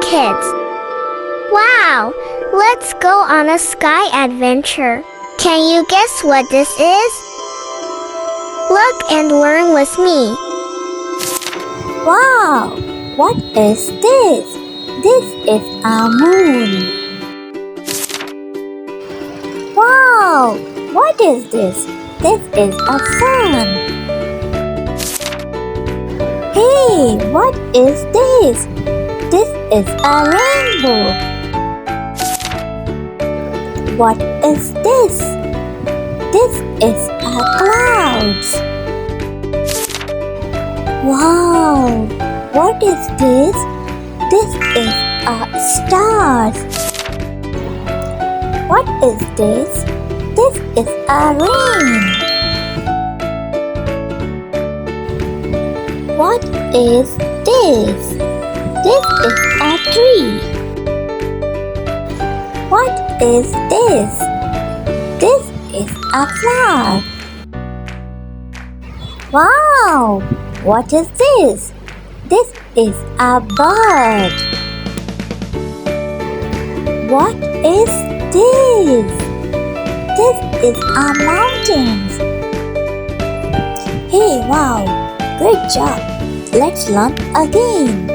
kids. Wow! Let's go on a sky adventure. Can you guess what this is? Look and learn with me. Wow! What is this? This is a moon. Wow! What is this? This is a sun. Hey, what is this? This is a rainbow. What is this? This is a clouds. Wow! What is this? This is a stars. What is this? This is a rain. What is this? This is a tree. What is this? This is a flower. Wow! What is this? This is a bird. What is this? This is a mountains. Hey, wow! Great job! Let's learn again.